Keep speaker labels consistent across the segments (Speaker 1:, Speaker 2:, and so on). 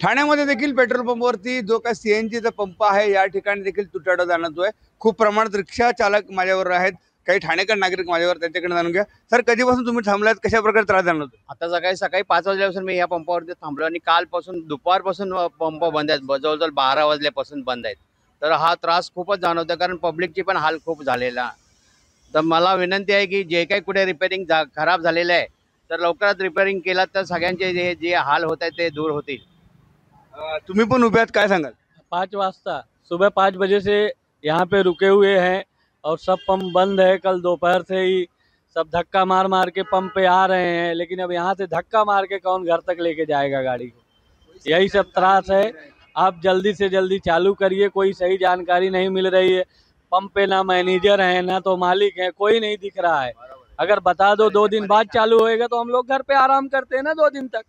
Speaker 1: ठाण्यामध्ये देखील पेट्रोल पंपवरती जो काही सीएनजीचा पंप आहे या ठिकाणी देखील तुटवडा जाणवतोय। खूप प्रमाणात रिक्षा चालक माझ्यावर आहेत, काही ठाणेकर नागरिक माझ्यावर, त्यांच्याकडे जाणून घ्या। सर, कधीपासून तुम्ही थांबलात, कशा प्रकारे त्रास जाणवतो?
Speaker 2: आता सकाळी 5 वाजल्यापासून मी या पंपावरती थांबलो आणि कालपासून दुपारपासून पंप बंद आहेत, जवळजवळ 12 वाजल्यापासून बंद आहेत। तर हा त्रास खूपच जाणवतो, कारण पब्लिकची पण हाल खूप झालेला। तर मला विनंती आहे की जे काही कुठे रिपेअरिंग खराब झालेलं आहे तर लवकरात रिपेअरिंग केला तर सगळ्यांचे जे हाल होत आहेत ते दूर होतील।
Speaker 1: तुम्ही पण उभे आहात, काय सांगाल?
Speaker 3: 5 वाजता सुबह 5 बजे से यहाँ पे रुके हुए हैं और सब पंप बंद है। कल दोपहर से ही सब धक्का मार मार के पंप पे आ रहे हैं, लेकिन अब यहाँ से धक्का मार के कौन घर तक लेके जाएगा गाड़ी को। यही सब त्रास है। आप जल्दी से जल्दी चालू करिए, कोई सही जानकारी नहीं मिल रही है। पंप पे ना मैनेजर है ना तो मालिक है, कोई नहीं दिख रहा है। अगर बता दो 2 दिन बाद चालू होएगा तो हम लोग घर पे आराम करते हैं ना 2 दिन तक।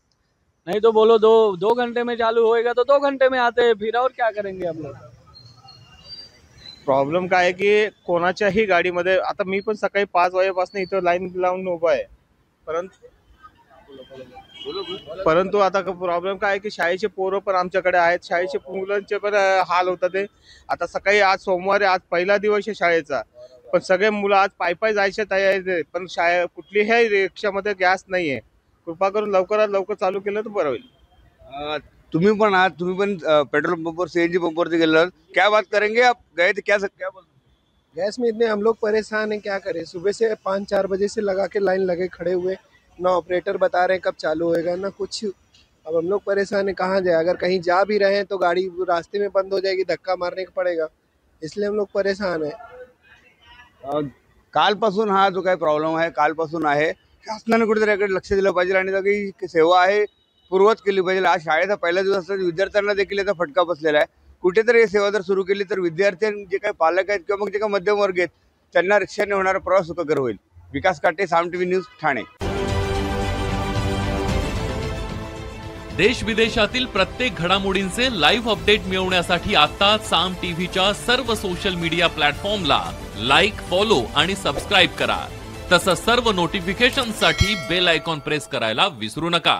Speaker 3: नहीं तो बोलो दो घंटे में चालू होएगा तो 2 घंटे में आते हैं, फिर और क्या करेंगे हम लोग।
Speaker 4: प्रॉब्लेम काय आहे की कोणाच्याही गाडीमध्ये, आता मी पण सकाळी 5 वाजेपासून इथं लाईन लावून उभा आहे, परंतु आता प्रॉब्लेम काय आहे की शाळेचे पोरं पण आमच्याकडे आहेत, शाळेचे मुलांचे पण हाल होतात ते। आता सकाळी आज सोमवार, आज पहिला दिवस आहे शाळेचा, पण सगळे मुलं आज पायी जायचे तयारी आहे, पण कुठलीही रिक्षामध्ये गॅस नाहीये। कृपा करून लवकरात लवकर चालू केलं तर बरं होईल।
Speaker 1: तुम्ही पण आहात, तुम्ही पण पेट्रोल पंप और सीएनजी पंप वरती गेले, क्या बात करेंगे? आप गए थे, क्या बोल?
Speaker 5: गैस में इतने हम लोग परेशान हैं, क्या करें। सुबह से 5-4 बजे से लगा के लाइन लगे खड़े हुए, ना ऑपरेटर बता रहे हैं कब चालू होएगा ना कुछ। अब हम लोग परेशान हैं, कहाँ जाए। अगर कहीं जा भी रहे हैं तो गाड़ी रास्ते में बंद हो जाएगी, धक्का मारने का पड़ेगा, इसलिए हम लोग परेशान हैं।
Speaker 1: कालपासून हा जो काही प्रॉब्लेम आहे कालपासून आहे, शासनाने कुठेतरी याकडे लक्ष दिलं पाहिजे आणि जी सेवा आहे पूर्वत केली पाहिजे। आज शाळेचा पहिला दिवस असतो, विद्यार्थ्यांना देखील याचा फटका बसलेला आहे। कुठेतरी ही सेवा जर सुरू केली तर विद्यार्थी जे काही पालक आहेत किंवा मग जे काही मध्यम वर्ग आहेत त्यांना रिक्षाने होणारा प्रवास सुखकर होईल। विकास काटे, साम टीव्ही न्यूज, ठाणे।
Speaker 6: देश विदेशातील प्रत्येक घडामोडींचे लाईव्ह अपडेट मिळवण्यासाठी आता साम टीव्हीच्या सर्व सोशल मीडिया प्लॅटफॉर्मला लाईक, फॉलो आणि सबस्क्राईब करा। तसंच सर्व नोटिफिकेशनसाठी बेल आयकॉन प्रेस करायला विसरू नका।